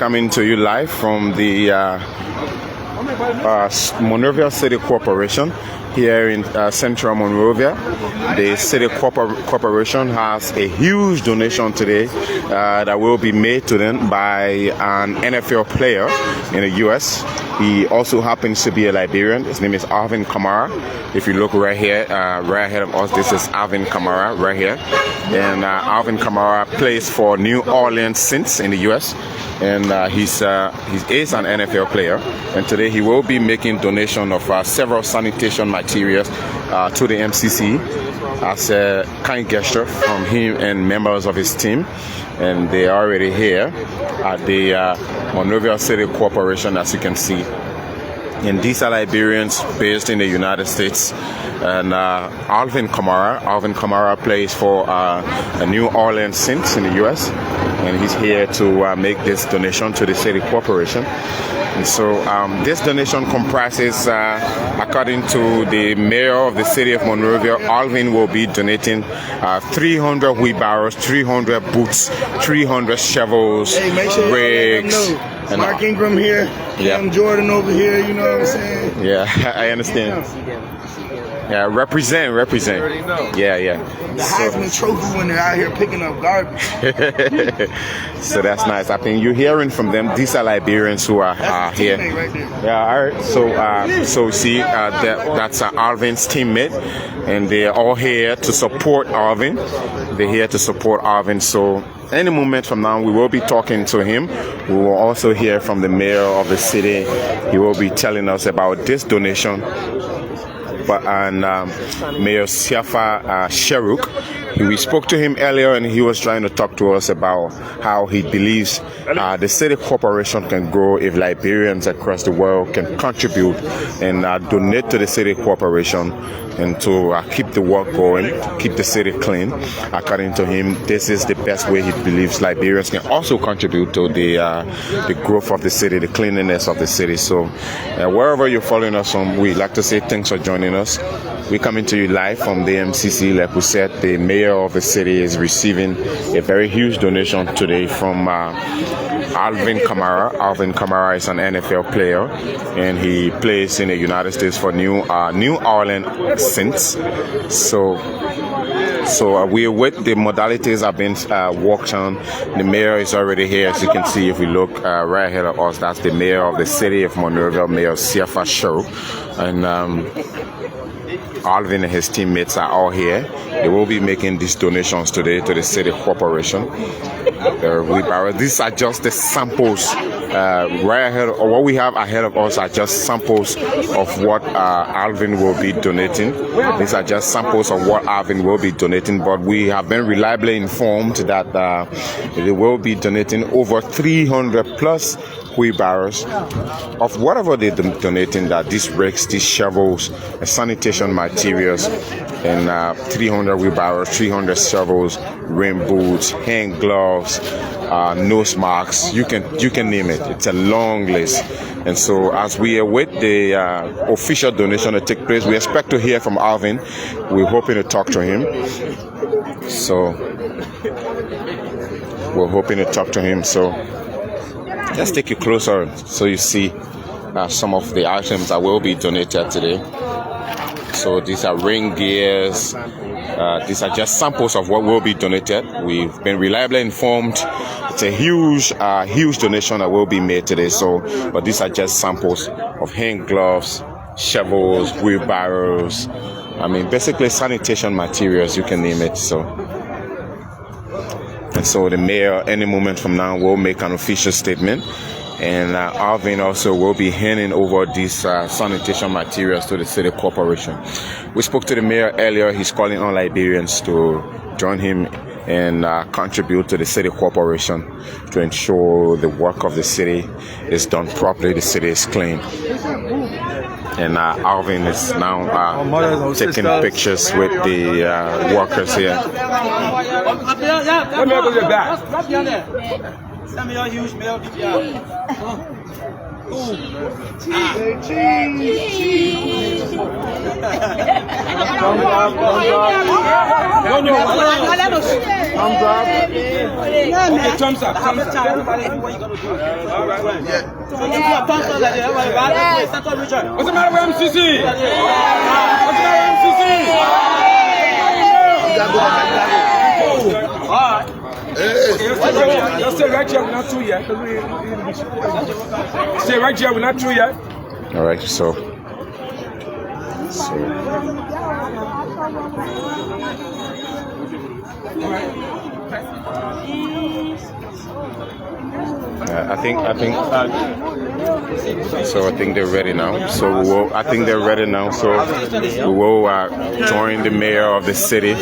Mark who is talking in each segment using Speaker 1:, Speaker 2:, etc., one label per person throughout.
Speaker 1: coming to you live from the Monrovia City Corporation here in central Monrovia. The City Corporation has a huge donation today that will be made to them by an NFL player in the U.S. He also happens to be a Liberian. His name is Alvin Kamara. If you look right here, right ahead of us, this is Alvin Kamara right here. And Alvin Kamara plays for New Orleans Saints in the U.S. And he is an NFL player. And today he will be making donation of several sanitation materials to the MCC as a kind gesture from him and members of his team. And they are already here at the Monrovia City Corporation, as you can see. And these are Liberians based in the United States. And Alvin Kamara plays for a New Orleans Saints in the U.S. And he's here to make this donation to the City Corporation. And so this donation comprises, according to the mayor of the city of Monrovia, Alvin will be donating 300 wheelbarrows, 300 boots, 300 shovels, rigs.
Speaker 2: And Mark Ingram here, Cam Jordan over here, you know what I'm saying?
Speaker 1: Yeah, I understand. Yeah, represent. Yeah.
Speaker 2: The Heisman Trophy winner out here picking up garbage.
Speaker 1: So that's nice. I think you're hearing from them. These are Liberians who are here.
Speaker 2: Right there.
Speaker 1: Yeah, all right. So see, that's Alvin's teammate, and they're all here to support Alvin. They're here to support Alvin. So any moment from now, we will be talking to him. We will also hear from the mayor of the city. He will be telling us about this donation. And Mayor Siafa Sheruk, we spoke to him earlier, and he was trying to talk to us about how he believes the City Corporation can grow if Liberians across the world can contribute and donate to the City Corporation and to keep the work going, keep the city clean. According to him, this is the best way he believes Liberians can also contribute to the growth of the city, the cleanliness of the city. So wherever you're following us from, we'd like to say thanks for joining us. We're coming to you live from the MCC. Like we said, the mayor of the city is receiving a very huge donation today from Alvin Kamara. Alvin Kamara is an NFL player, and he plays in the United States for New Orleans Saints. So we're with the modalities have been worked on. The mayor is already here, as you can see. If we look right ahead of us, that's the mayor of the city of Monrovia, Mayor Siafa Sheruk, and Alvin and his teammates are all here. They will be making these donations today to the City Corporation. These are just the samples right ahead, or what we have ahead of us are just samples of what Alvin will be donating. These are just samples of what Alvin will be donating, but we have been reliably informed that they will be donating over 300 plus wheelbarrows of whatever they're donating, that these rakes, these shovels, sanitation materials, and 300 wheelbarrows, 300 shovels, rain boots, hand gloves, nose masks, you can name it. It's a long list. And so as we await the official donation to take place, we expect to hear from Alvin. We're hoping to talk to him. So let's take you closer so you see some of the items that will be donated today. So these are ring gears. These are just samples of what will be donated. We've been reliably informed it's a huge donation that will be made today. But these are just samples of hand gloves, shovels, wheelbarrows. I mean, basically sanitation materials, you can name it. And so the mayor, any moment from now, will make an official statement. And Alvin also will be handing over these sanitation materials to the City Corporation. We spoke to the mayor earlier. He's calling on Liberians to join him and contribute to the City Corporation to ensure the work of the city is done properly, the city is clean. And Alvin is now taking pictures with the workers here.
Speaker 3: Thumbs up.
Speaker 4: Okay, thumbs up. Thumbs up. Everybody do what you gotta do. All right. Yeah. So you do a thumbs up like that. Everybody. What's the matter with MCC? What's the matter with MCC? Let's stay right here. We're not through yet. Stay right here. We're not through yet.
Speaker 1: All right, so I think they're ready now. So I think they're ready now. So we will join the mayor of the city.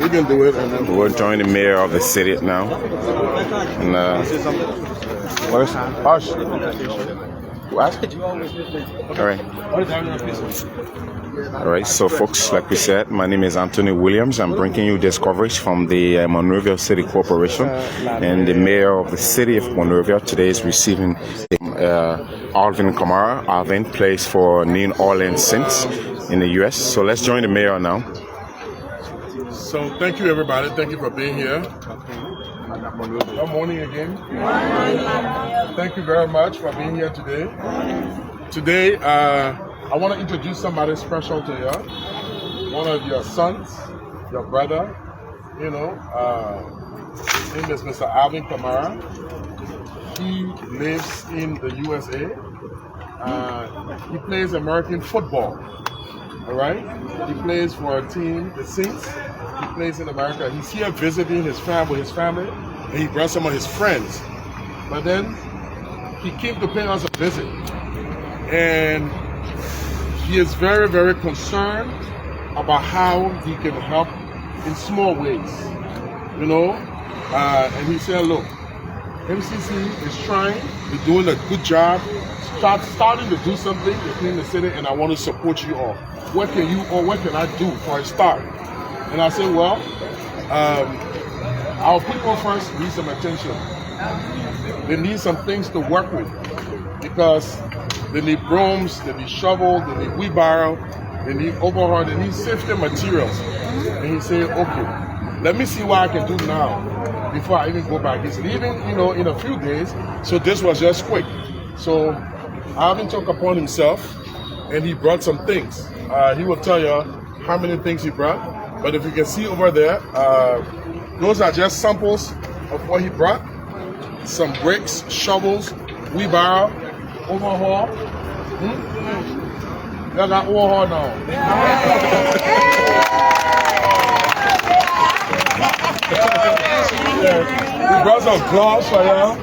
Speaker 2: We can do it.
Speaker 1: We will join the mayor of the city now. And where's Hush? What? All right. All right, so folks, like we said, my name is Anthony Williams. I'm bringing you this coverage from the Monrovia City Corporation, and the mayor of the city of Monrovia today is receiving Alvin Kamara. Alvin plays for New Orleans Saints in the U.S. So let's join the mayor now.
Speaker 2: So thank you, everybody. Thank you for being here. Good morning again. Thank you very much for being here today. Today, I want to introduce somebody special to you. One of your sons, your brother, his name is Mr. Alvin Kamara. He lives in the USA. He plays American football. All right? He plays for a team, the Saints. He plays in America. He's here visiting his family, and he brought some of his friends. But then he came to pay us a visit. And he is very, very concerned about how he can help in small ways, and he said, look, MCC is trying, they're doing a good job, starting to do something to clean the city, and I want to support you all. What can I do for a start? And I said, well, our people first need some attention. They need some things to work with, because they need brooms, they need shovels, they need wheelbarrow, they need overhaul, they need safety materials. And he said, okay, let me see what I can do now before I even go back. He's leaving, in a few days, so this was just quick. So Alvin took upon himself, and he brought some things. He will tell you how many things he brought, but if you can see over there, those are just samples of what he brought. Some bricks, shovels, wheelbarrow, overhaul. Y'all got overhaul now. We brought some gloves for y'all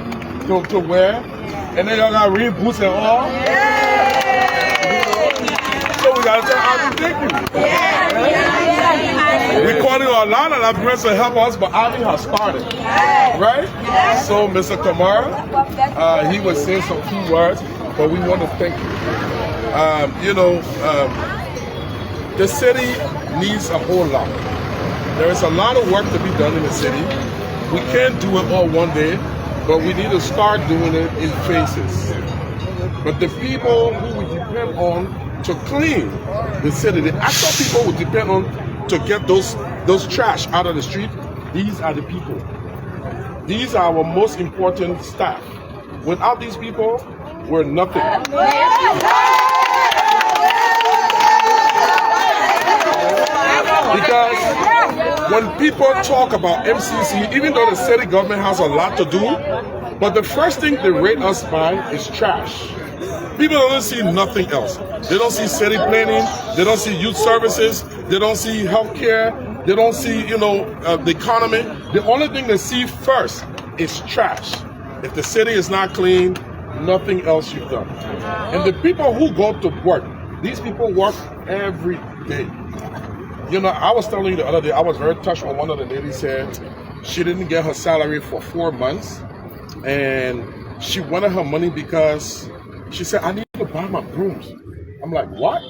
Speaker 2: to wear. And then y'all got real boots and all. So we gotta tell Alvin thank you. We're calling a lot of friends to help us, but Alvin has started. Right? So Mr. Kamara, he was saying some key words, but we want to thank you. The city needs a whole lot. There is a lot of work to be done in the city. We can't do it all one day, but we need to start doing it in phases. But the people who we depend on to clean the city, the actual people we depend on to get those trash out of the street, these are the people. These are our most important staff. Without these people, we're nothing. Because when people talk about MCC, even though the city government has a lot to do, but the first thing they rate us by is trash. People don't see nothing else. They don't see city planning. They don't see youth services. They don't see healthcare. They don't see, the economy. The only thing they see first is trash. If the city is not clean, nothing else you've done. And the people who go to work, these people work every day. I was telling you the other day, I was very touched when one of the ladies said she didn't get her salary for 4 months, and she wanted her money because she said, I need to buy my brooms. I'm like, what?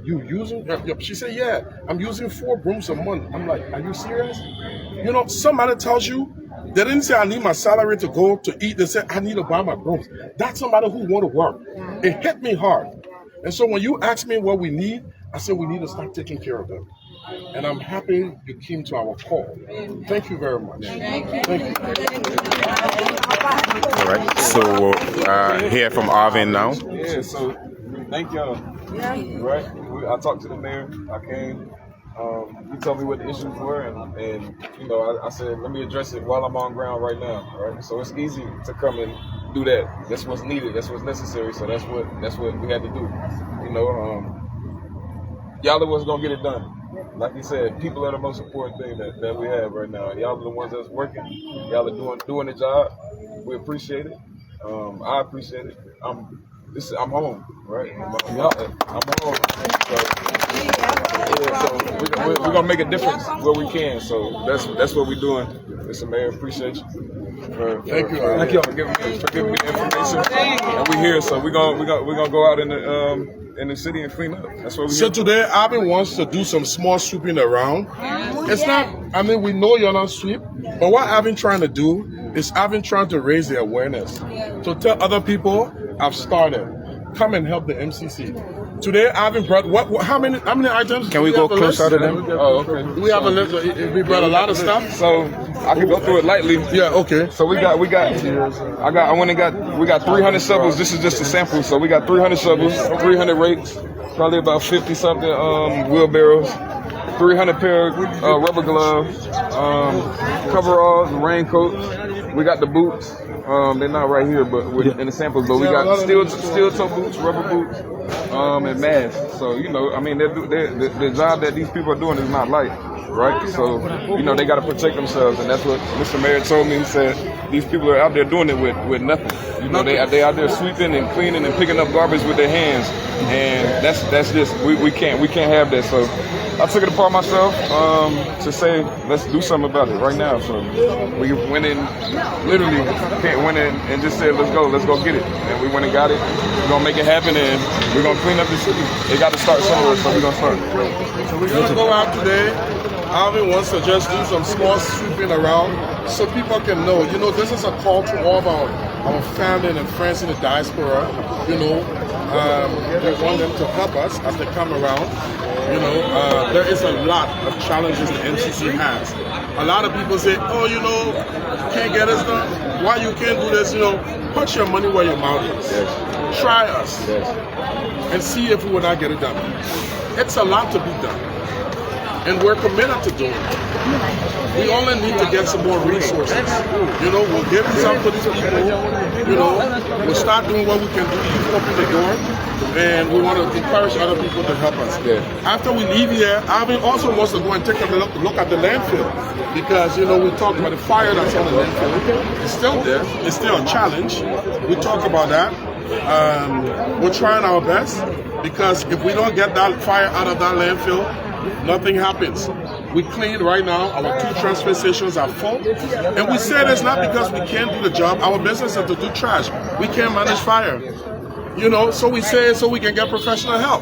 Speaker 2: You using? She said, yeah, I'm using 4 brooms a month. I'm like, are you serious? Somebody tells you, they didn't say I need my salary to go to eat. They said I need to buy my brooms. That's somebody who want to work. It hit me hard. And so when you ask me what we need, I said we need to start taking care of them. and I'm happy you came to our call. Thank you very much. Thank you.
Speaker 1: All right. So hear from Alvin now.
Speaker 3: Yeah, so thank y'all. Right? I talked to the mayor. I came. He told me what the issues were, and you know, I said, let me address it while I'm on ground right now. Right? So it's easy to come and do that. That's what's needed. That's what's necessary. So that's what we had to do. You know, y'all are what's gonna get it done. Like you said, people are the most important thing that we have right now. Y'all are the ones that's working. Y'all are doing the job. We appreciate it. I appreciate it. I'm home, right? I'm home. So we're gonna make a difference where we can. So that's what we're doing. Mr. Mayor, appreciate you.
Speaker 2: Thank you.
Speaker 3: Thank you for giving me the information. And we're here, so we're gonna go out in the city and clean up. That's what we.
Speaker 2: So today, Alvin wants to do some small sweeping around. It's not. I mean, we know you're not sweep, but what Alvin trying to do is Alvin trying to raise the awareness to tell other people I've started. Come and help the MCC. Today, Alvin brought how many items?
Speaker 1: Can we go closer to them?
Speaker 3: Oh, okay.
Speaker 2: We have a list. We brought a lot of stuff.
Speaker 3: So I can go through it lightly.
Speaker 2: Yeah. Okay.
Speaker 3: So we got 300 shovels. This is just a sample. So we got 300 shovels, 300 rakes, probably about 50 something wheelbarrows, 300 pair of rubber gloves, coveralls, raincoats. We got the boots. They're not right here, but in the samples. But we got steel toe boots, rubber boots, and masks. So you know, I mean, the job that these people are doing is not light, right? So you know, they got to protect themselves, and that's what Mr. Mayor told me. He said these people are out there doing it with nothing. You know, they out there sweeping and cleaning and picking up garbage with their hands, and that's just we can't have that. So I took it upon myself to say let's do something about it right now. So we went in, literally went in and just said let's go get it, and we went and got it. We're gonna make it happen, and we're gonna clean up the city. It got to start somewhere, so we're gonna start.
Speaker 2: So we're gonna go out today. Alvin wants to just do some small sweeping around so people can know. You know, this is a call to all of our family and friends in the diaspora. You know, we want them to help us as they come around. You know, there is a lot of challenges the MCC has. A lot of people say, oh, you know, you can't get us done. Why you can't do this? You know, put your money where your mouth is. Yes. Try us and see if we will not get it done. It's a lot to be done. And we're committed to doing it. We only need to get some more resources. You know, we'll give some to these people. You know, we'll start doing what we can do to open the door. And we want to encourage other people to help us. Yeah. After we leave here, Alvin also wants to go and take a look at the landfill. Because, you know, we talked about the fire that's on the landfill. It's still there. It's still a challenge. We talk about that. We're trying our best. Because if we don't get that fire out of that landfill, nothing happens. We clean right now. Our 2 transfer stations are full. And we say this not because we can't do the job. Our business is to do trash. We can't manage fire. You know, so we say it so we can get professional help.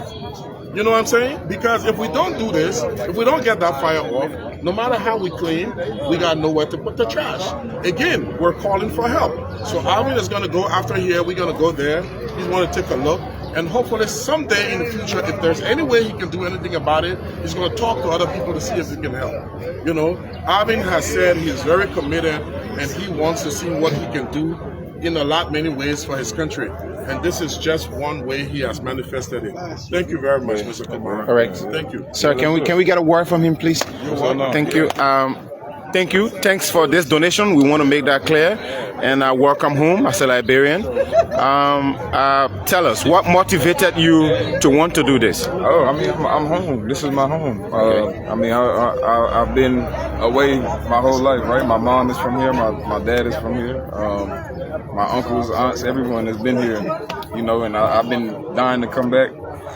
Speaker 2: You know what I'm saying? Because if we don't do this, if we don't get that fire off, no matter how we clean, we got nowhere to put the trash. Again, we're calling for help. So Alvin is going to go after here. We're going to go there. He's going to take a look. And hopefully someday in the future, if there's any way he can do anything about it, he's going to talk to other people to see if he can help. You know, Alvin has said he is very committed and he wants to see what he can do in many ways for his country. And this is just one way he has manifested it. Thank you very much, Mr. Kamara.
Speaker 1: All right.
Speaker 2: Thank you.
Speaker 1: Sir, can we get a word from him, please? Thank you. Thank you. Thanks for this donation. We want to make that clear. And welcome home as a Liberian. Tell us, what motivated you to want to do this?
Speaker 3: Oh, I mean, I'm home. This is my home. I mean, I've been away my whole life, right? My mom is from here. My dad is from here. My uncles, aunts, everyone has been here, you know, and I've been dying to come back.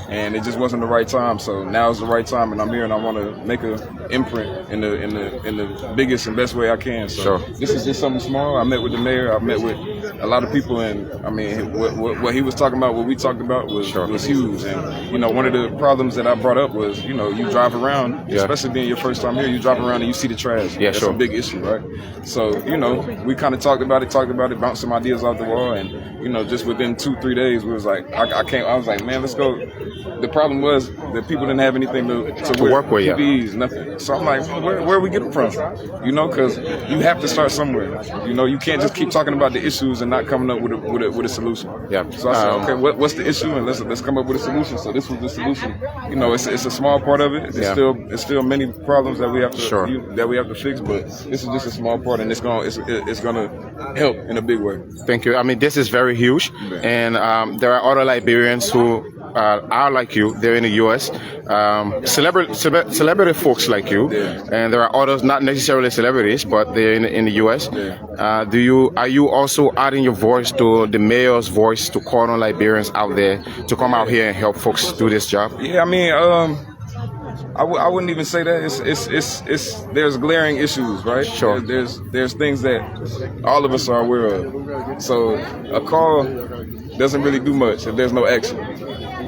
Speaker 3: And it just wasn't the right time, so now is the right time, and I'm here, and I want to make an imprint in the biggest and best way I can. So This is just something small. I met with the mayor. I met with a lot of people, and I mean, what he was talking about, what we talked about was huge. And, you know, one of the problems that I brought up was, you know, you drive around, especially being your first time here, you drive around and you see the trash.
Speaker 1: Yeah,
Speaker 3: That's a big issue, right? So, you know, we kind of talked about it, bounced some ideas off the wall, and, you know, just within 2-3 days, we was like, I was like, man, let's go. The problem was that people didn't have anything to
Speaker 1: work with,
Speaker 3: PPEs, nothing. So I'm like, where are we getting from? You know, because you have to start somewhere. You know, you can't just keep talking about the issues and not coming up with a solution.
Speaker 1: Yeah.
Speaker 3: So I said, okay, what's the issue, and let's come up with a solution. So this was the solution. You know, it's a small part of it. It's still many problems that we have to fix, but this is just a small part, and it's gonna help in a big way.
Speaker 1: Thank you. I mean, this is very huge, and there are other Liberians who are like you. They're in the U.S. Celebrity folks like you, and there are others not necessarily celebrities, but they're in the U.S. Are you also adding your voice to the mayor's voice to call on Liberians out there to come out here and help folks do this job?
Speaker 3: Yeah, I mean, I wouldn't even say that. It's there's glaring issues, right?
Speaker 1: Sure.
Speaker 3: There's things that all of us are aware of. So a call doesn't really do much if there's no action.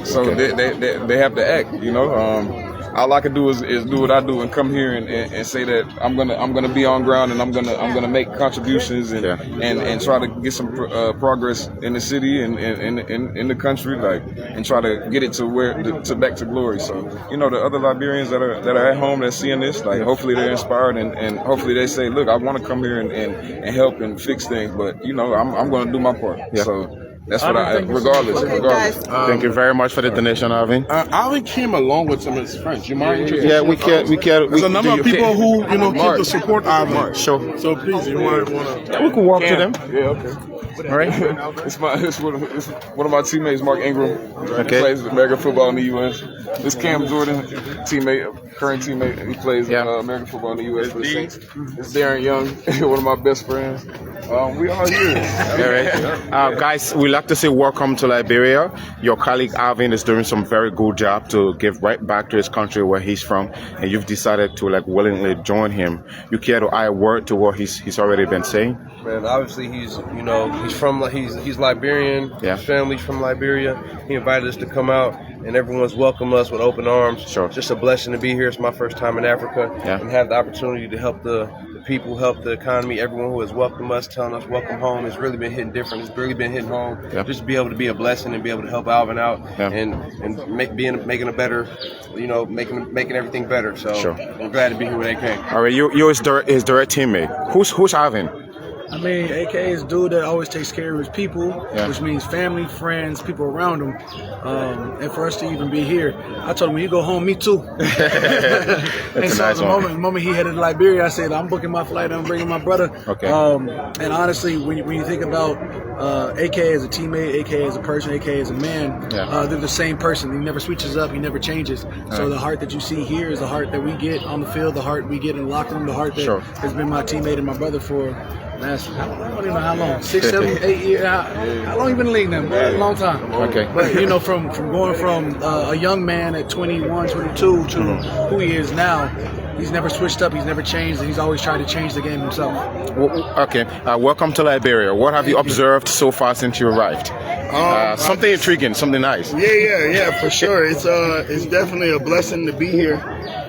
Speaker 3: So they have to act, you know. All I can do is do what I do and come here and say that I'm gonna be on ground, and I'm gonna make contributions and try to get some progress in the city and in the country, like, and try to get it to back to glory. So, you know, the other Liberians that are at home that's seeing this, like, hopefully they're inspired and hopefully they say, look, I want to come here and help and fix things, but, you know, I'm gonna do my part. Yeah. So that's what regardless.
Speaker 1: Thank you very much for the donation, Alvin.
Speaker 2: Alvin came along with some of his friends. You mind?
Speaker 1: Yeah, we can.
Speaker 2: There's a number of people who, you know, keep to support Alvin.
Speaker 1: Sure.
Speaker 2: So please, you might want to.
Speaker 1: Yeah, we can walk to them.
Speaker 3: Yeah, okay.
Speaker 1: All right.
Speaker 3: It's one of my teammates, Mark Ingram. He plays American football in the U.S. This Cam Jordan, current teammate. He plays American football in the U.S. for the Saints. It's Darren Young, one of my best friends. We all here.
Speaker 1: All right. Guys, we'd like to say welcome to Liberia. Your colleague Alvin is doing some very good job to give right back to his country where he's from, and you've decided to willingly join him. You care to add a word to what he's already been saying?
Speaker 5: Man, obviously he's Liberian.
Speaker 1: Yeah.
Speaker 5: His family's from Liberia. He invited us to come out, and everyone's welcomed us with open arms.
Speaker 1: Sure.
Speaker 5: Just a blessing to be here. It's my first time in Africa, and have the opportunity to help the people, help the economy. Everyone who has welcomed us, telling us welcome home. It's really been hitting different. It's really been hitting home.
Speaker 1: Yeah.
Speaker 5: Just to be able to be a blessing and be able to help Alvin out and making a better, you know, making everything better. So I'm glad to be here with AK.
Speaker 1: All right, you're his direct teammate. Who's Alvin?
Speaker 6: I mean, AK is a dude that always takes care of his people, which means family, friends, people around him. And for us to even be here, I told him, when you go home, me too.
Speaker 1: That's a nice one.
Speaker 6: The moment he headed to Liberia, I said, I'm booking my flight, I'm bringing my brother.
Speaker 1: Okay.
Speaker 6: And honestly, when you think about AK as a teammate, AK as a person, AK as a man, they're the same person. He never switches up, he never changes. So the heart that you see here is the heart that we get on the field, the heart we get in the locker room, the heart that has been my teammate and my brother for I don't even know how long, 6, 7, 8 years. How long you been in the league now? A long time.
Speaker 1: Okay.
Speaker 6: But you know, from going from a young man at 21, 22 to who he is now, he's never switched up, he's never changed, and he's always tried to change the game himself.
Speaker 1: Okay. Welcome to Liberia. What have you observed so far since you arrived? Something intriguing, something nice.
Speaker 7: Yeah, for sure. It's definitely a blessing to be here,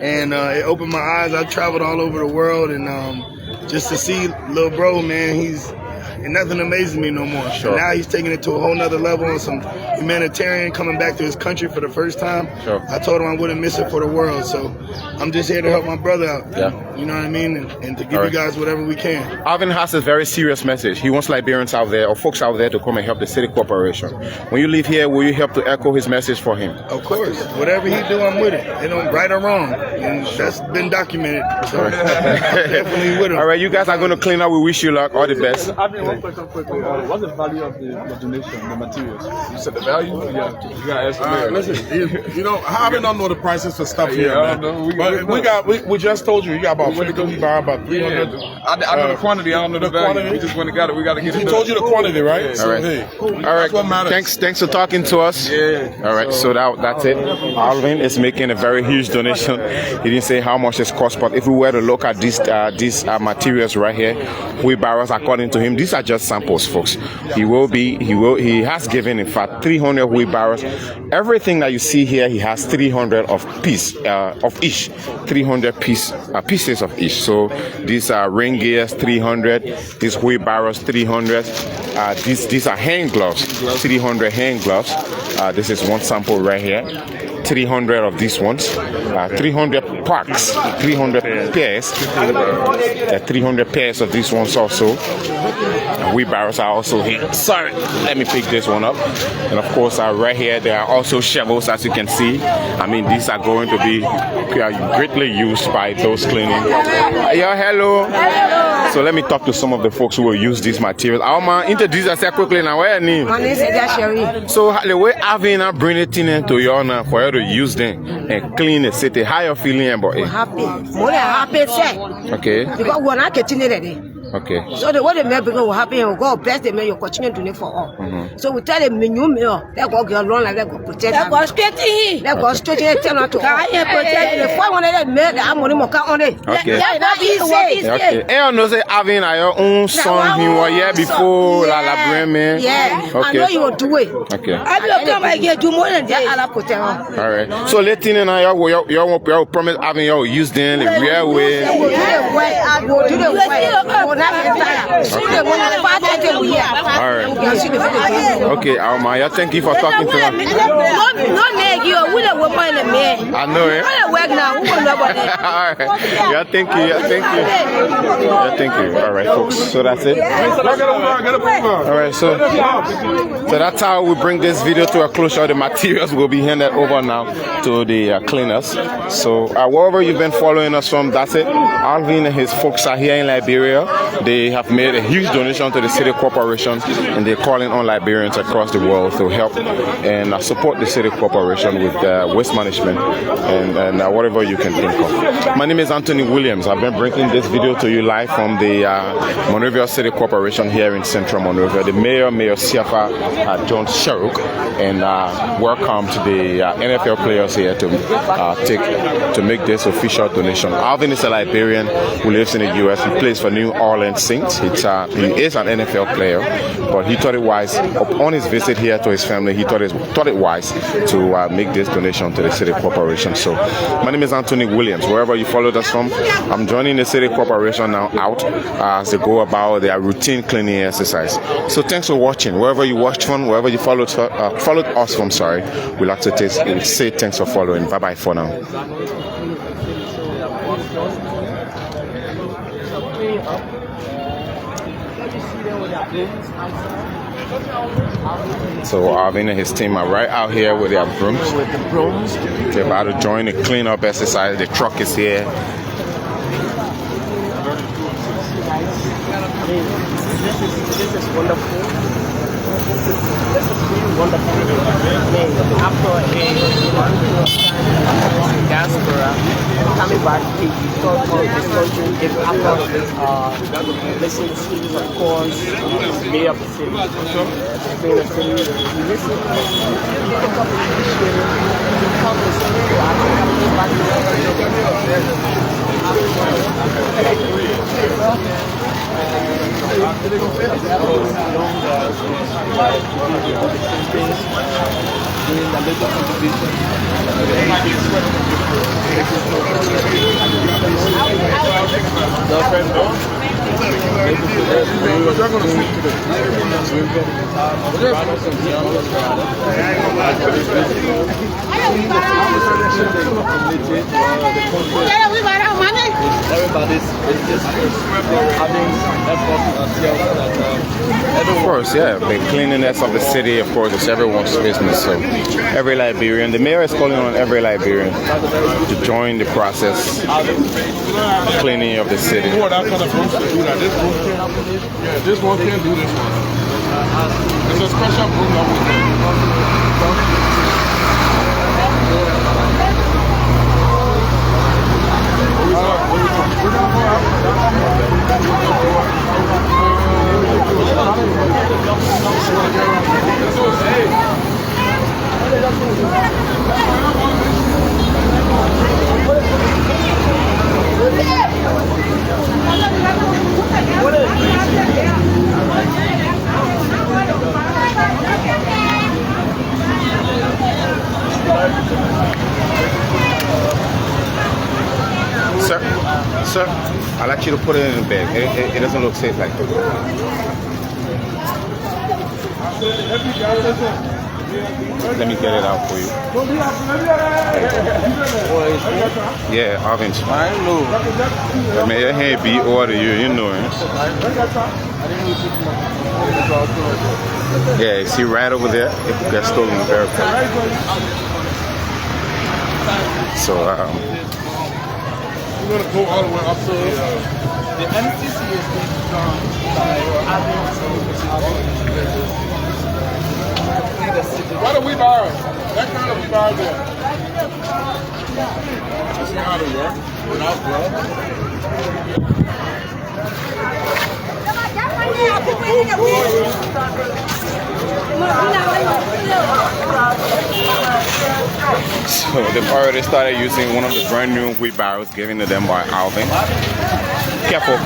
Speaker 7: and it opened my eyes. I've traveled all over the world, and just to see little bro, man, and nothing amazes me no more.
Speaker 1: Sure.
Speaker 7: Now he's taking it to a whole nother level on some humanitarian, coming back to his country for the first time.
Speaker 1: Sure.
Speaker 7: I told him I wouldn't miss it for the world. So I'm just here to help my brother out.
Speaker 1: Yeah.
Speaker 7: You know what I mean? And to give you guys whatever we can.
Speaker 1: Alvin has a very serious message. He wants Liberians out there, or folks out there, to come and help the city corporation. When you leave here, will you help to echo his message for him?
Speaker 7: Of course. Whatever he do, I'm with it. You know, right or wrong. And that's been documented. So definitely with him.
Speaker 1: All right, you guys are going to clean up. We wish you luck. All the best.
Speaker 3: One question quickly. What's the value of the donation, the materials? You said the value? Yeah. You got to ask the mayor.
Speaker 2: Listen, you know, I don't know the prices for stuff here, man. But we just told you got about 50, we buy about 300.
Speaker 3: I know the quantity. I don't know the value. Quantity. We just went and got it. We got to get it.
Speaker 2: He told you the quantity, right?
Speaker 1: Yeah. All right.
Speaker 2: Hey,
Speaker 1: all right.
Speaker 2: That's what matters.
Speaker 1: Thanks for talking to us.
Speaker 3: Yeah.
Speaker 1: All right. So that's it. Alvin is making a very huge donation. He didn't say how much it cost, but if we were to look at these materials right here, wheelbarrows, according to him, these are are just samples, folks. He has given, in fact, 300 wheelbarrows. Everything that you see here, he has 300 of each, 300 pieces of each. So these are ring gears, 300. These wheelbarrows, 300. These are hand gloves, 300 hand gloves. This is one sample right here. 300 of these ones, 300 packs, 300 pairs, 300 pairs of these ones also. Wheelbarrows are also here. Sorry, let me pick this one up. And of course, right here, there are also shovels, as you can see. I mean, these are going to be greatly used by those cleaning. Yeah, hello. So let me talk to some of the folks who will use these materials. I'll introduce yourself quickly now. Where are you?
Speaker 8: My name is Sherry.
Speaker 1: So the way Alvin bring it in to you now for you to use them and clean the city, how you feeling about it?
Speaker 8: Happy. More happy, sir.
Speaker 1: Okay.
Speaker 8: Because we're not getting it.
Speaker 1: Okay.
Speaker 8: So the way the mayor will happen, and God bless the mayor, you continue to do for all. So we tell the new mayor, let go get along and let go protect. Let go straight in. Let go straight in. Tell not to protect. The 500 mayor, the money more count on it.
Speaker 1: Okay.
Speaker 8: Okay.
Speaker 1: And you know say Alvin your own son he was here before la Bremen.
Speaker 8: Yeah.
Speaker 1: Okay.
Speaker 8: I know you will do it.
Speaker 1: Okay.
Speaker 8: I will come and get do more than that. Allah protect.
Speaker 1: All right. So let in now you promise Alvin you use them the real way.
Speaker 8: I will do the way.
Speaker 1: All right. Okay, Alma, thank you for talking to us.
Speaker 8: No, you will have one in the man.
Speaker 1: I know it. All right. Yeah, thank you. Thank you. All right, folks. So that's it. All right, so that's how we bring this video to a closure. The materials will be handed over now to the cleaners. So wherever you've been following us from, that's it. Alvin and his folks are here in Liberia. They have made a huge donation to the city corporation, and they're calling on Liberians across the world to help and support the city corporation with waste management and whatever you can think of. My name is Anthony Williams. I've been bringing this video to you live from the Monrovia City Corporation here in Central Monrovia. The Mayor Siafa John Sheruk, and welcome to the NFL players here to make this official donation. Alvin is a Liberian who lives in the U.S. He plays for New Orleans Saints. He is an NFL player, but he thought it wise upon his visit here to his family. He thought it wise to make this donation to the city corporation. So, my name is Anthony Williams. Wherever you followed us from, I'm joining the city corporation now out as they go about their routine cleaning exercise. So, thanks for watching. Wherever you watched from, wherever you followed us from, we'd like to say thanks for following. Bye bye for now. So Alvin and his team are right out here with their brooms. They're about to join the cleanup exercise. The truck is here.
Speaker 9: This is wonderful. This is really wonderful. After a diaspora coming back to this country, if after listening to, of course, the mayor of the city, we listen to
Speaker 1: Of course, yeah. The cleanliness of the city, of course, is everyone's business. So every Liberian, the mayor is calling on every Liberian to join the process, cleaning of the city.
Speaker 2: That kind of room to do that. This one can't do this one. It's a special room that we
Speaker 8: What
Speaker 1: sir, I'd like you to put it in the bag. It doesn't look safe like that. Let me get it out for you. Yeah, Alvin.
Speaker 3: I know.
Speaker 1: I mean, your hand be order you know it. Yeah, see right over there, it got stolen very fast. So,
Speaker 2: We're gonna go all the way up to
Speaker 4: The MCC is being done by
Speaker 2: what are we buying? That kind of we buy there. That's not how to work. Without blood.
Speaker 1: So they've already started using one of the brand new wheelbarrows given to them by Alvin. Careful.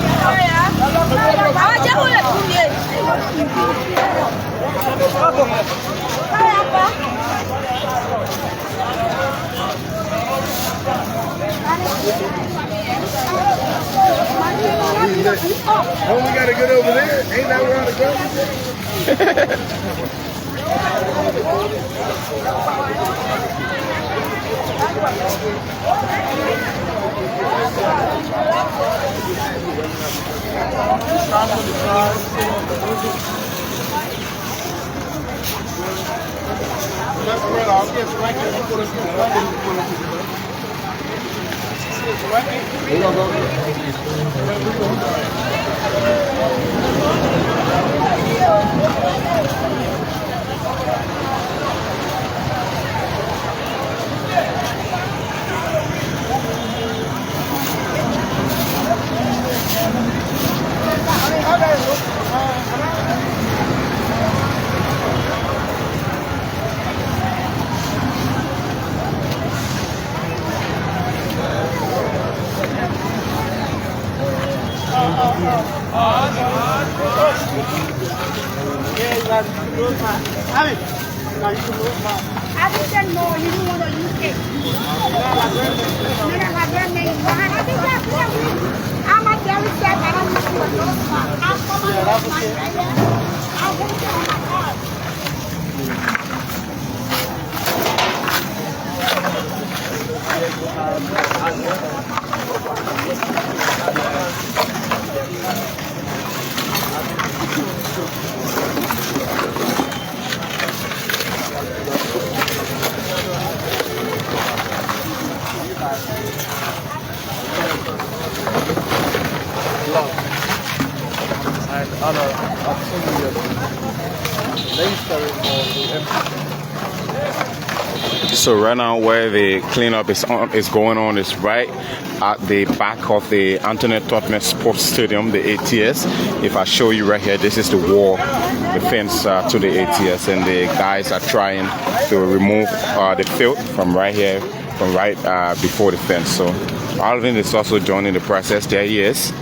Speaker 7: Oh, we gotta get over there. Ain't that where the
Speaker 1: So right now where the cleanup is going on is right at the back of the Anthony Tottenham Sports Stadium, the ATS. If I show you right here, this is the wall, the fence to the ATS, and the guys are trying to remove the filth from right here, from right before the fence. So Alvin is also joining the process. There he is.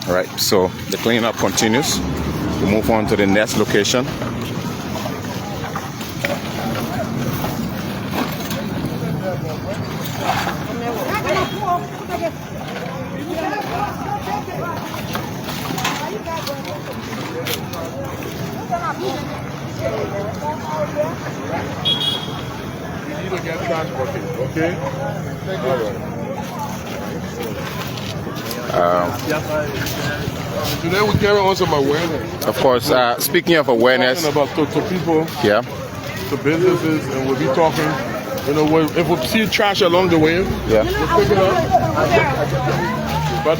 Speaker 1: Right, so the cleanup continues. We move on to the next location.
Speaker 2: You need to get transported, okay? All right. Today we carry on some awareness.
Speaker 1: Of course, speaking of awareness,
Speaker 2: about to people,
Speaker 1: yeah,
Speaker 2: to businesses, and we'll be talking. You know, if we see trash along the way,
Speaker 1: yeah,
Speaker 2: we'll pick it up. But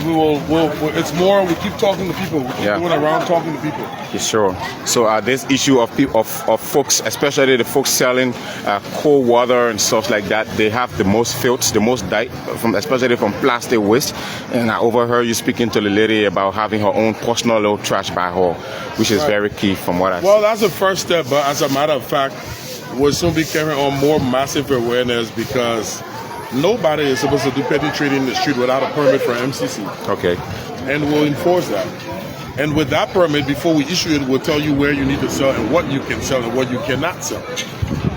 Speaker 2: it's more. We keep talking to people. We keep going around talking to people.
Speaker 1: Yeah, sure. So this issue of folks, especially the folks selling cold water and stuff like that, they have the most filth, the most dirt, especially from plastic waste. And I overheard you speaking to the lady about having her own personal little trash by her, which is very key from what I see.
Speaker 2: Well, that's the first step. But as a matter of fact, we'll soon be carrying on more massive awareness because nobody is supposed to do petty trading in the street without a permit from MCC.
Speaker 1: Okay.
Speaker 2: And we'll enforce that. And with that permit, before we issue it, we'll tell you where you need to sell and what you can sell and what you cannot sell.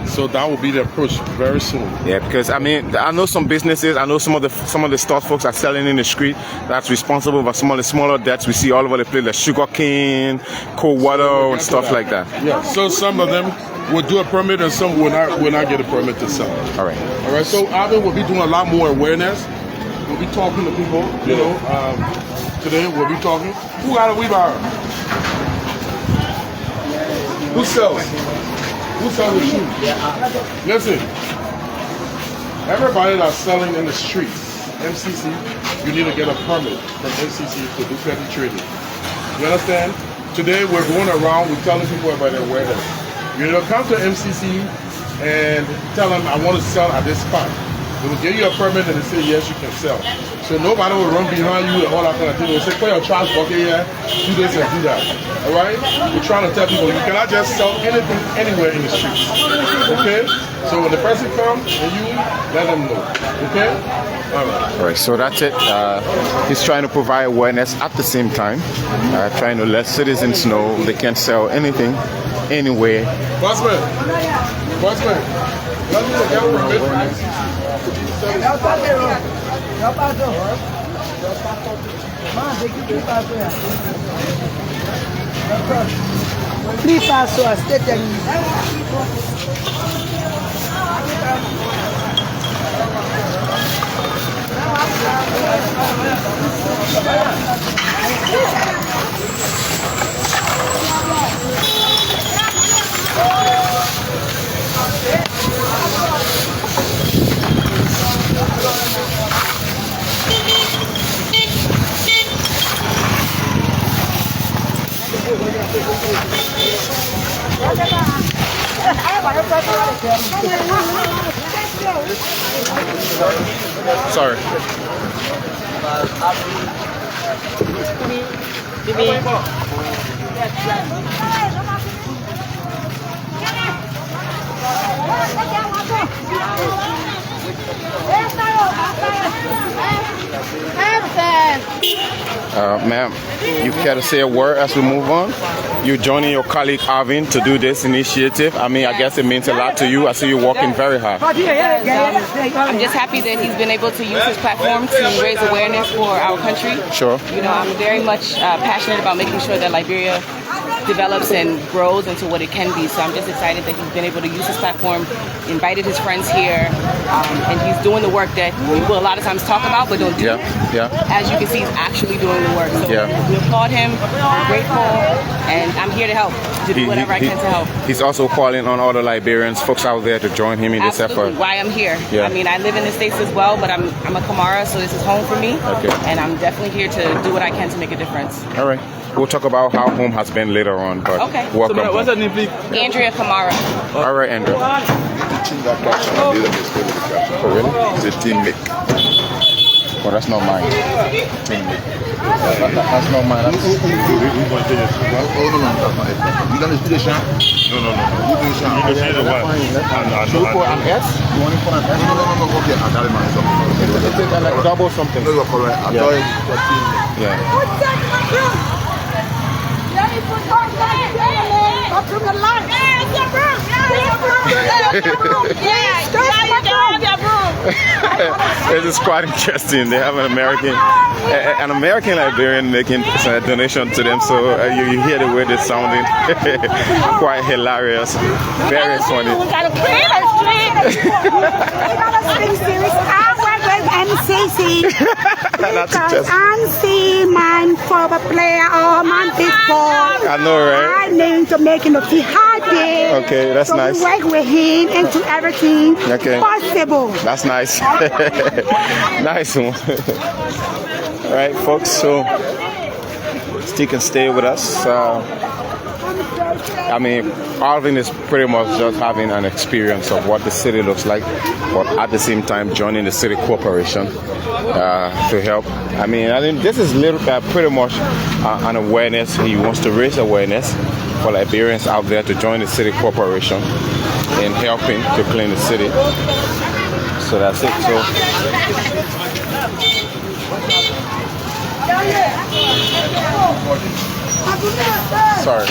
Speaker 2: So that will be the approach very soon.
Speaker 1: Yeah, because I mean, I know some businesses, I know some of the store folks are selling in the street. That's responsible for some of the smaller debts we see all over the place, like sugar cane, cold water, and stuff like that.
Speaker 2: Yeah. So some of them will do a permit, and some will not get a permit to sell.
Speaker 1: All right.
Speaker 2: All right. So Alvin will be doing a lot more awareness. We'll be talking to people. You know, today we'll be talking. Who got a wheelbarrow? Who sells? Who sells the shoes? Listen, everybody that's selling in the streets, MCC, you need to get a permit from MCC to do petty trading. You understand? Today we're going around, we're telling people about their awareness. You know, come to MCC and tell them, I want to sell at this spot. They will give you a permit and they say, yes, you can sell. So nobody will run behind you and all that kind of thing. They'll say, put your trash bucket here, do this and do that. All right? We're trying to tell people, you cannot just sell anything anywhere in the streets. Okay? So when the person comes and you let them know. Okay? All right.
Speaker 1: All right, so that's it. He's trying to provide awareness at the same time, trying to let citizens know they can sell anything, anywhere.
Speaker 2: Bossman, let me get a permit.
Speaker 1: Sorry. Ma'am, you care to say a word as we move on? You're joining your colleague Alvin to do this initiative. I mean, I guess it means a lot to you. I see you working very hard.
Speaker 10: I'm just happy that he's been able to use his platform to raise awareness for our country.
Speaker 1: Sure.
Speaker 10: You know, I'm very much passionate about making sure that Liberia develops and grows into what it can be. So I'm just excited that he's been able to use his platform, invited his friends here, and he's doing the work that we will a lot of times talk about but don't do.
Speaker 1: Yeah.
Speaker 10: As you can see, he's actually doing the work. So
Speaker 1: Yeah.
Speaker 10: we applaud him, we're grateful, and I'm here to help, to do whatever I can to help.
Speaker 1: He's also calling on other Liberians, folks out there, to join him in this
Speaker 10: Absolutely.
Speaker 1: effort.
Speaker 10: Why I'm here.
Speaker 1: Yeah.
Speaker 10: I mean, I live in the States as well, but I'm a Kamara, so this is home for me.
Speaker 1: Okay.
Speaker 10: And I'm definitely here to do what I can to make a difference.
Speaker 1: All right. We'll talk about how home has been later on, but
Speaker 10: Okay.
Speaker 1: welcome.
Speaker 4: What's her name, please?
Speaker 10: Andrea Kamara.
Speaker 1: All right, Andrew. Oh, really?
Speaker 11: It's a teammate.
Speaker 1: Oh, that's not mine. That's not mine.
Speaker 11: Oh, no, that's not it. You done this to the shop? No. Who do the shop?
Speaker 1: Should we put an S?
Speaker 11: You want to put an S? No. Okay, I got it, man.
Speaker 1: It's like double something.
Speaker 11: No, you're correct. I thought it was teammate.
Speaker 1: Yeah. This is quite interesting. They have an American Liberian making a donation to them, so you hear the way they're sounding. Quite hilarious, very funny.
Speaker 12: MCC
Speaker 1: That's
Speaker 12: because
Speaker 1: just,
Speaker 12: I'm seeing my former player or my big boy.
Speaker 1: I know, right?
Speaker 12: I need to make him feel happy.
Speaker 1: Okay, that's
Speaker 12: so
Speaker 1: nice.
Speaker 12: we work with him into everything
Speaker 1: Okay.
Speaker 12: possible.
Speaker 1: That's nice. Nice one. All right, folks, so still can stay with us. I mean, Alvin is pretty much just having an experience of what the city looks like, but at the same time joining the city corporation to help. I think this is pretty much an awareness. He wants to raise awareness for Liberians out there to join the city corporation in helping to clean the city. So that's it. So Sorry.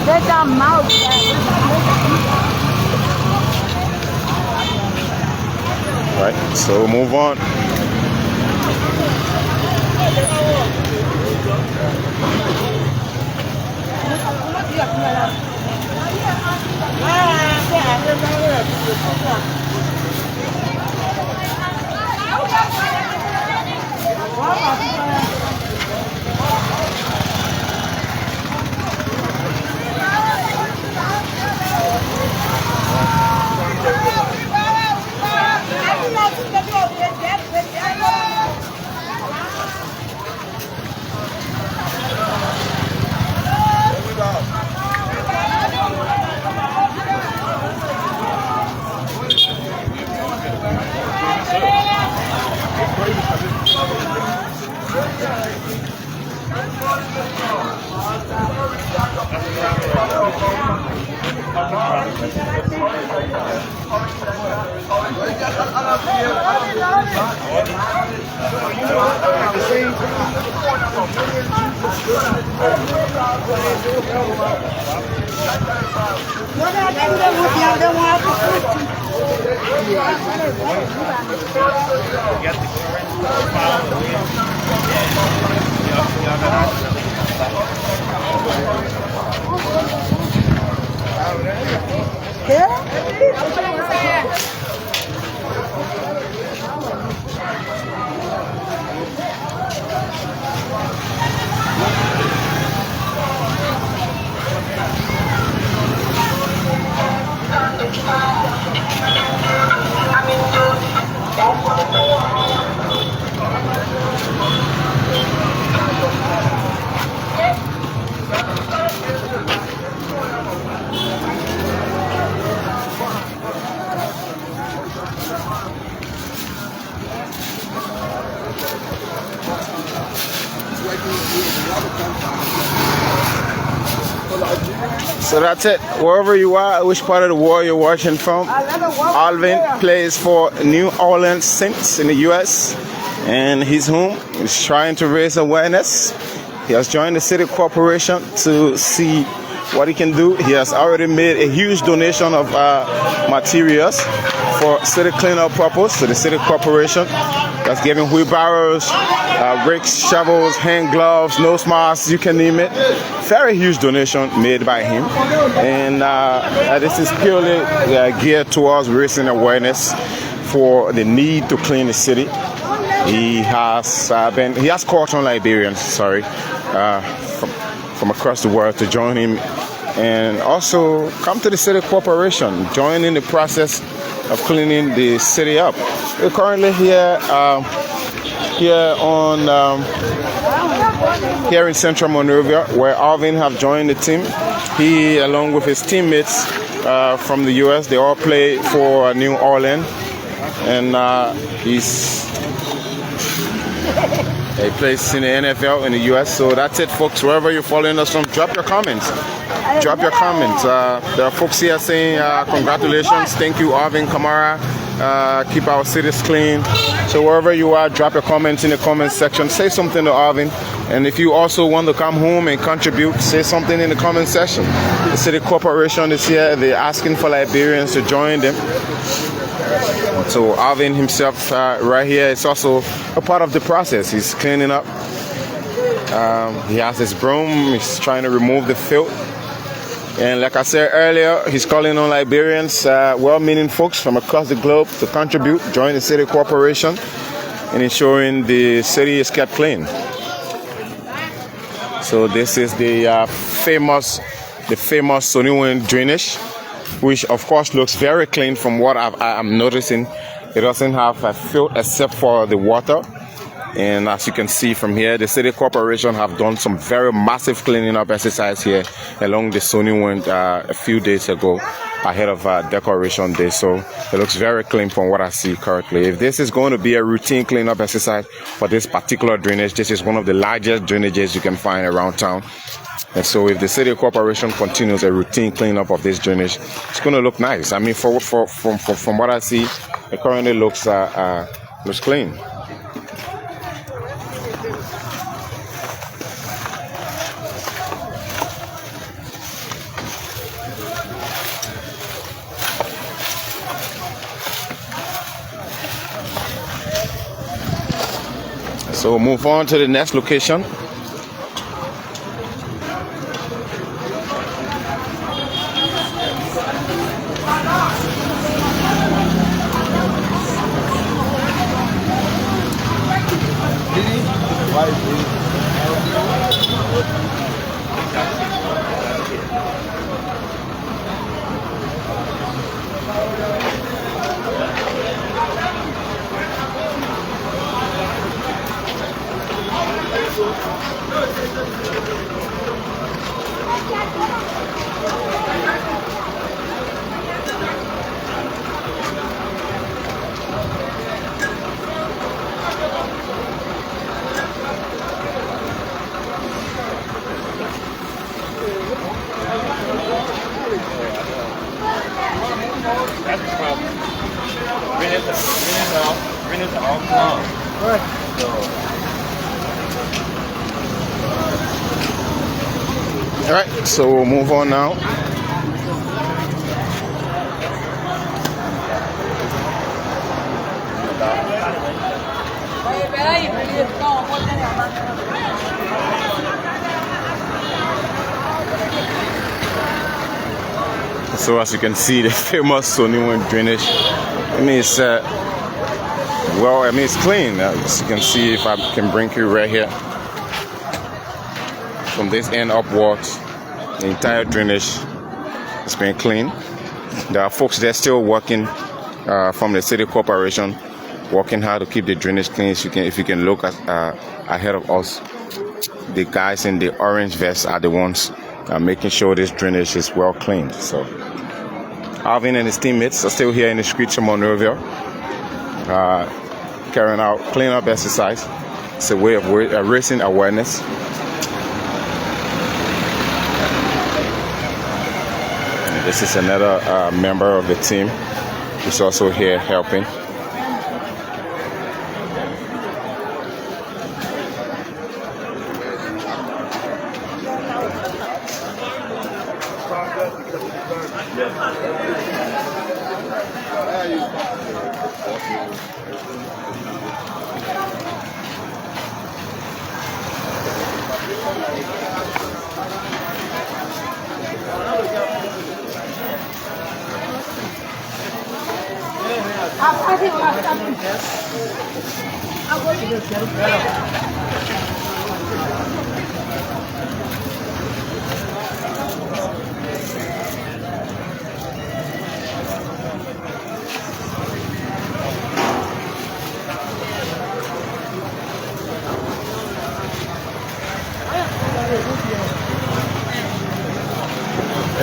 Speaker 12: Let them mouth.
Speaker 1: Right, so move on. So that's it. Wherever you are, which part of the world you're watching from, Alvin plays for New Orleans Saints in the U.S. and he's home. He's trying to raise awareness. He has joined the city corporation to see what he can do. He has already made a huge donation of materials for city cleanup purpose to the city corporation. That's giving wheelbarrows, rakes, shovels, hand gloves, nose masks, you can name it. Very huge donation made by him. And this is purely geared towards raising awareness for the need to clean the city. He has called on Liberians, from across the world to join him and also come to the city corporation, join in the process of cleaning the city up. We're currently here in central Monrovia, where Alvin have joined the team. He, along with his teammates from the U.S., they all play for New Orleans, and he plays in the NFL in the U.S. So that's it, folks. Wherever you're following us from, drop your comments. Drop your comments. There are folks here saying congratulations, thank you, Alvin, Kamara. Keep our cities clean. So wherever you are, drop your comments in the comment section. Say something to Alvin. And if you also want to come home and contribute, say something in the comment section. The city corporation is here. They're asking for Liberians to join them. So Alvin himself right here is also a part of the process. He's cleaning up. He has his broom. He's trying to remove the filth. And like I said earlier, he's calling on Liberians, well-meaning folks from across the globe to contribute, join the city corporation in ensuring the city is kept clean. So this is the famous Soniwan drainage, which of course looks very clean from what I'm noticing. It doesn't have a filth except for the water. And as you can see from here, the city corporation have done some very massive cleaning up exercise here along the Soniwan a few days ago ahead of Decoration Day. So it looks very clean from what I see currently. If this is going to be a routine cleanup exercise for this particular drainage, this is one of the largest drainages you can find around town. And so if the city corporation continues a routine cleanup of this drainage, it's going to look nice. I mean, from what I see, it currently looks clean. So we'll move on to the next location.
Speaker 4: That's the problem. Rent it all come.
Speaker 1: All right, so we'll move on now. So as you can see, the famous Soniwan drainage. I mean, it's well, I mean, it's clean. As you can see, if I can bring you right here, from this end upwards, the entire drainage has been cleaned. There are folks there still working from the city corporation, working hard to keep the drainage clean. If you can look at ahead of us, the guys in the orange vests are the ones making sure this drainage is well cleaned. So Alvin and his teammates are still here in the streets of Monrovia, carrying out cleanup exercise. It's a way of raising awareness. And this is another member of the team who's also here helping.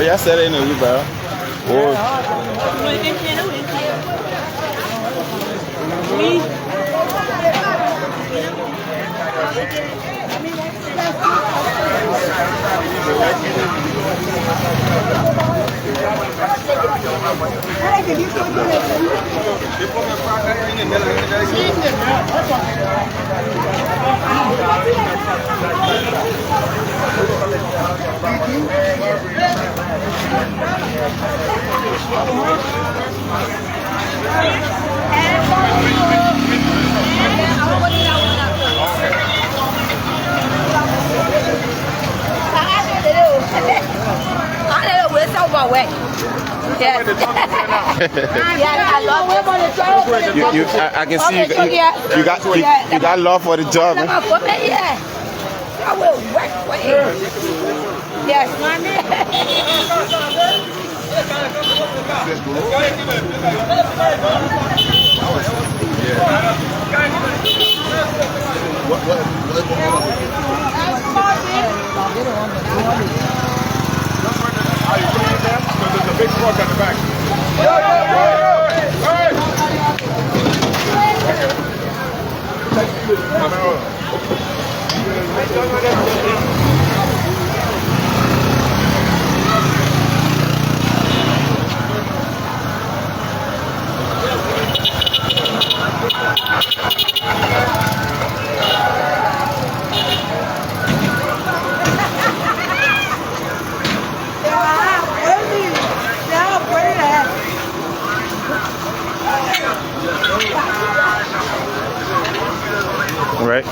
Speaker 11: I said it in the Uber.
Speaker 1: I can see you got love for the job.
Speaker 8: Yeah, I will work for it. Yes,
Speaker 2: Are you putting it there? Because there's a big truck at the back.
Speaker 1: Right.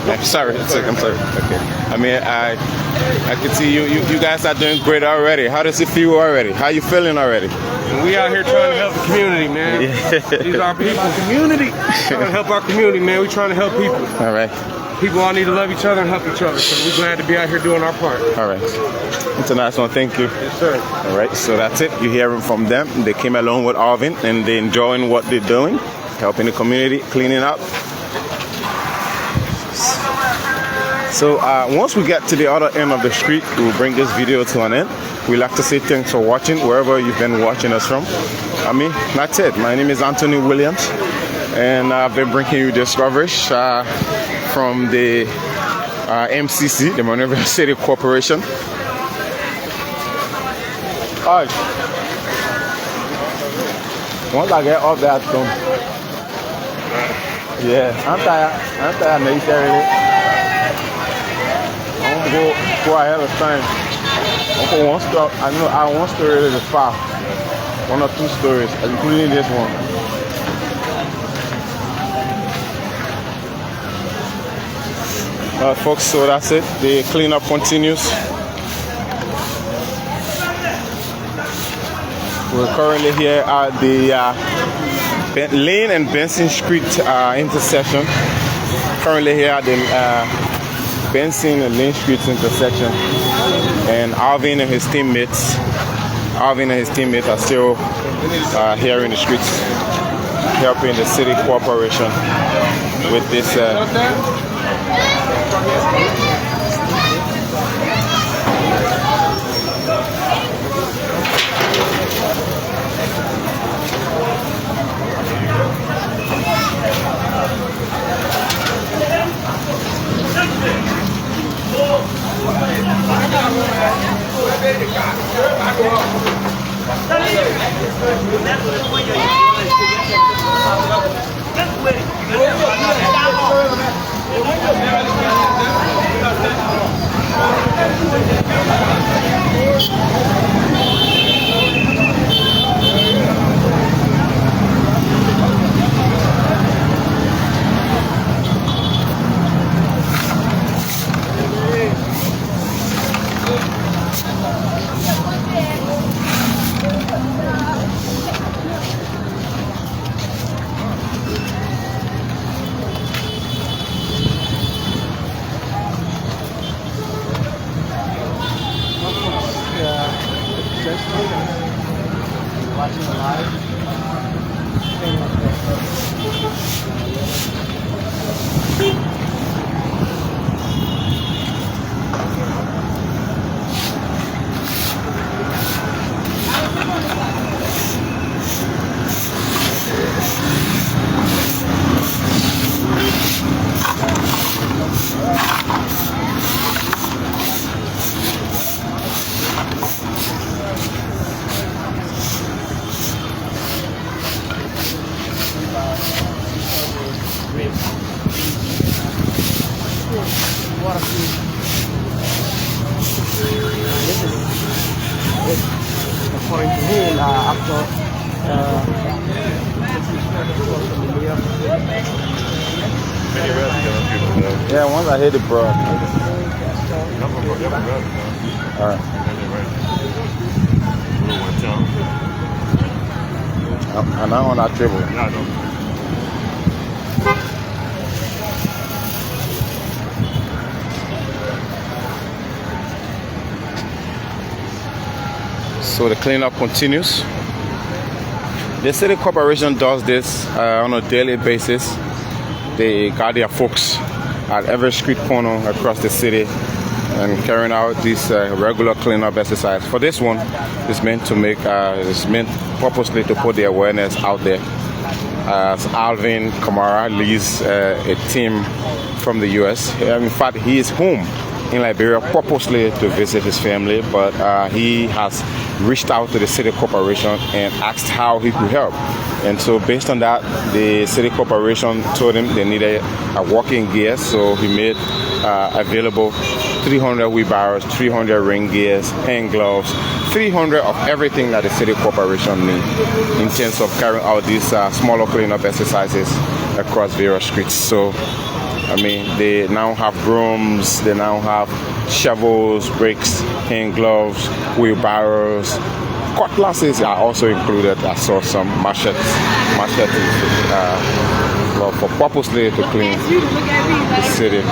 Speaker 1: I'm sorry. I'm sorry. Okay. I mean, I can see you guys are doing great already. How does it feel already? How you feeling already?
Speaker 3: We out here trying to help the community, man.
Speaker 1: Yeah.
Speaker 3: These are our people. Community. Trying to help our community, man. We trying to help people.
Speaker 1: All right.
Speaker 3: People all need to love each other and help each other. So we're glad to be out here doing our part.
Speaker 1: All right. It's a nice one. Thank you.
Speaker 3: Yes, sir.
Speaker 1: All right. So that's it. You're hearing from them. They came along with Alvin and they're enjoying what they're doing, helping the community, cleaning up. So once we get to the other end of the street, we'll bring this video to an end. We'd like to say thanks for watching wherever you've been watching us from. I mean, that's it. My name is Anthony Williams, and I've been bringing you this coverage from the MCC, the Monrovia City Corporation. All right. Once I get off that stone, yeah, I'm tired, necessarily. I'm gonna go ahead of time. Okay, one stop. I know I one story is far. 1 or 2 stories, including this one. Folks, so that's it. The cleanup continues. We're currently here at the Lane and Benson Street intersection. Currently here at the Benson and Lane Street intersection, and Alvin and his teammates are still here in the streets, helping the city corporation with this.
Speaker 9: According to him, after
Speaker 1: yeah, once I hit it, bro. All right. I'm not on that table. So the cleanup continues. The city corporation does this on a daily basis. They got their folks at every street corner across the city and carrying out this regular cleanup exercise. For this one, it's meant purposely to put the awareness out there. As Alvin Kamara leads a team from the U.S. In fact, he is home in Liberia purposely to visit his family, but he has reached out to the city corporation and asked how he could help. And so based on that, the city corporation told him they needed a walking gear, so he made available 300 wheelbarrows, 300 rain gears, hand gloves, 300 of everything that the city corporation needs in terms of carrying out these smaller cleanup exercises across various streets. So, I mean, they now have brooms, they now have shovels, rakes, hand gloves, wheelbarrows. Cutlasses are also included. I saw some machetes for purposely to clean the city.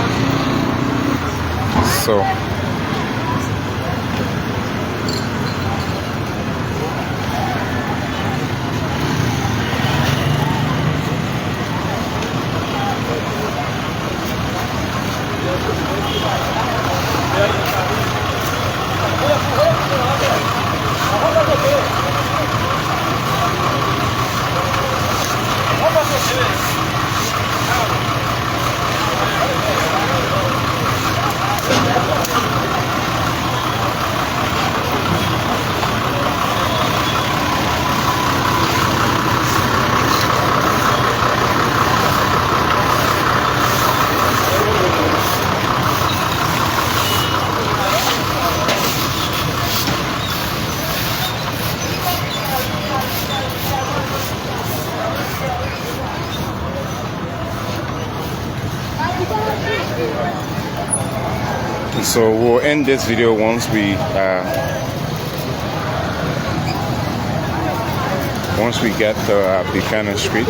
Speaker 1: So we'll end this video once we get to Buchanan Street.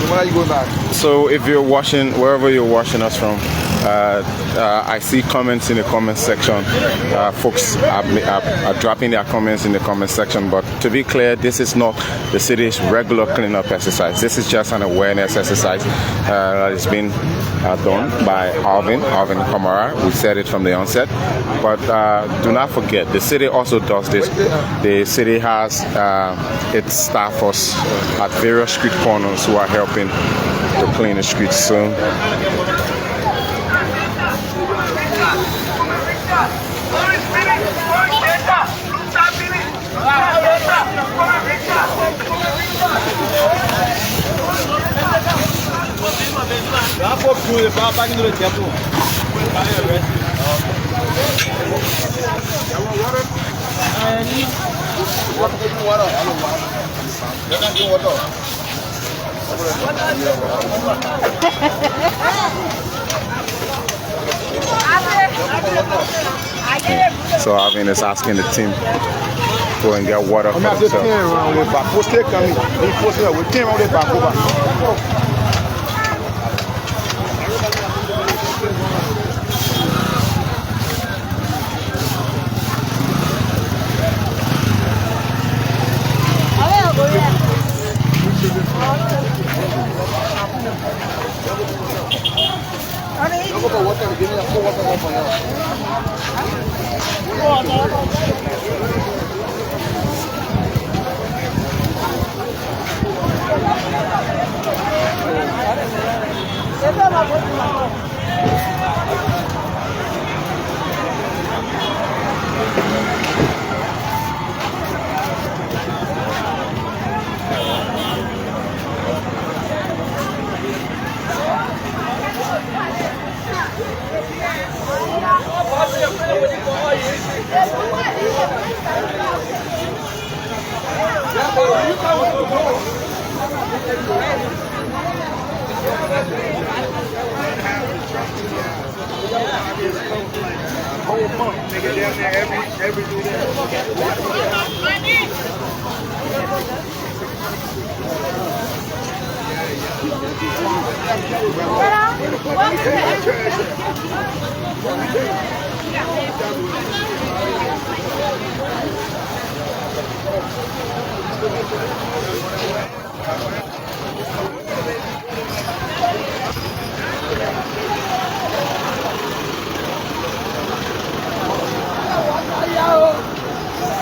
Speaker 3: When are you going back?
Speaker 1: So if you're watching, wherever you're watching us from, I see comments in the comment section. Folks are dropping their comments in the comment section, but to be clear, this is not the city's regular cleanup exercise. This is just an awareness exercise that is being done by Alvin Kamara. We said it from the onset, but do not forget, the city also does this. The city has its staffers at various street corners who are helping to clean the streets. So so Alvin is asking the team to go and get water for themselves.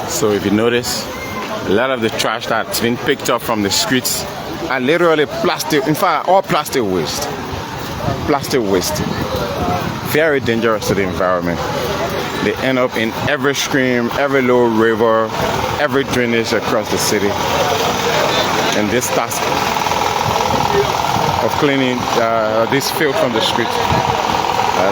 Speaker 1: So if you notice, a lot of the trash that's been picked up from the streets are literally plastic, in fact all plastic waste. Plastic waste very dangerous to the environment. They end up in every stream, every little river, every drainage across the city. And this task of cleaning this filth from the street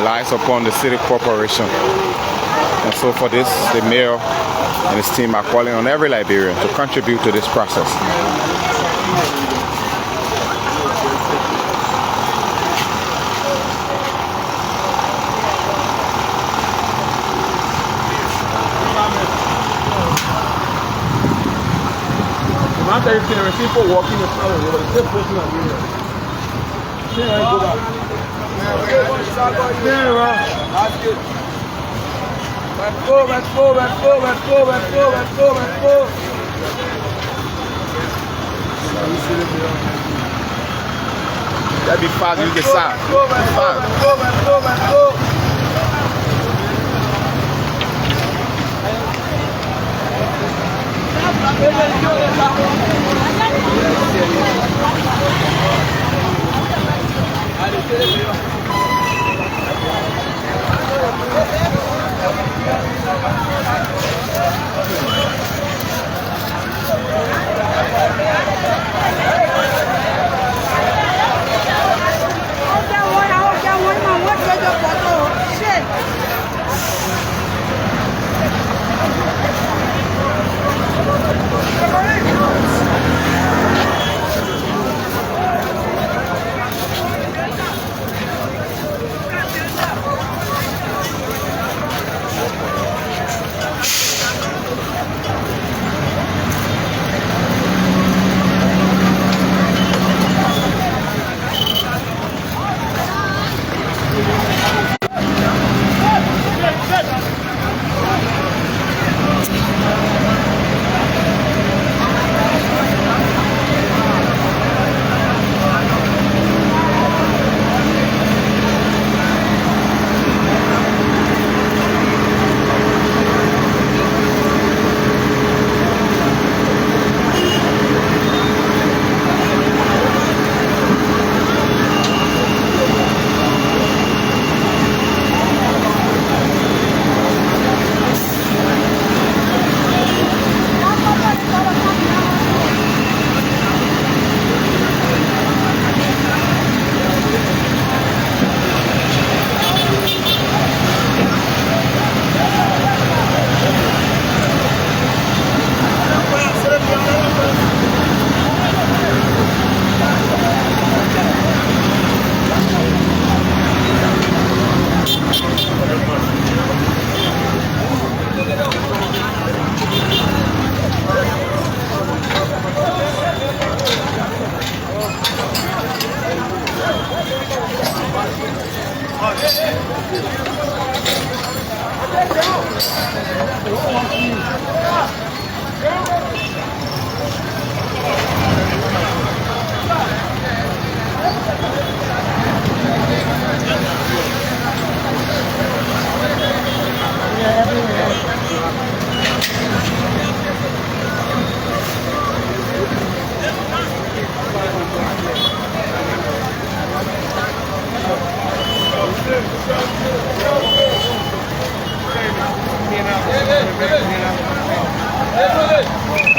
Speaker 1: lies upon the city corporation. And so for this, the mayor and his team are calling on every Liberian to contribute to this process.
Speaker 4: People walking the flower, they were just pushing on you. Go back. That's good. Let's go, let's go, let's go, let's go, let's go, let's go, let's go.
Speaker 1: That'd be 5, you get shot.
Speaker 4: Let's go, let's go, let's go, let's go, let's go. Hey,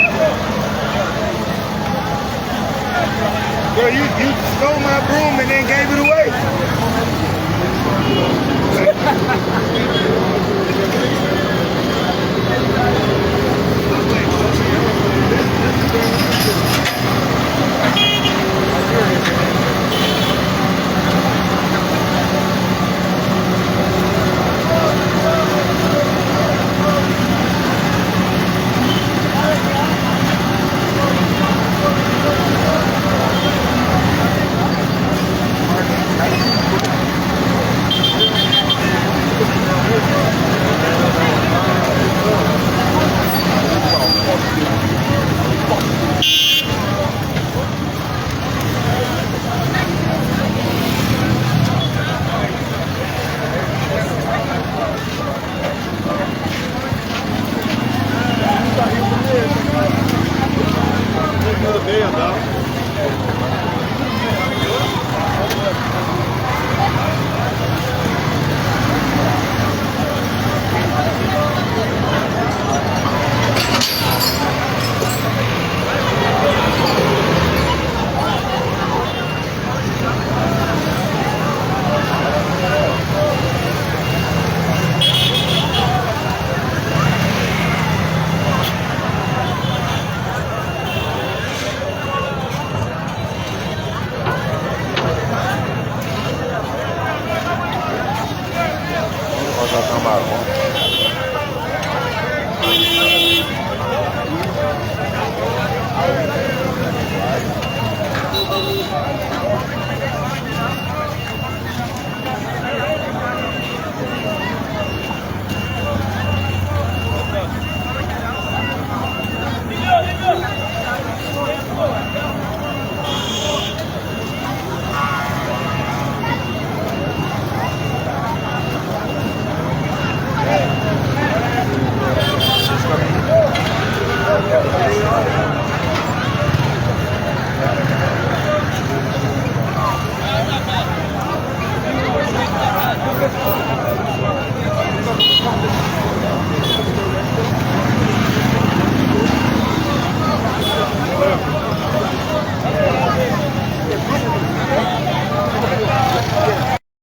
Speaker 1: Kamara.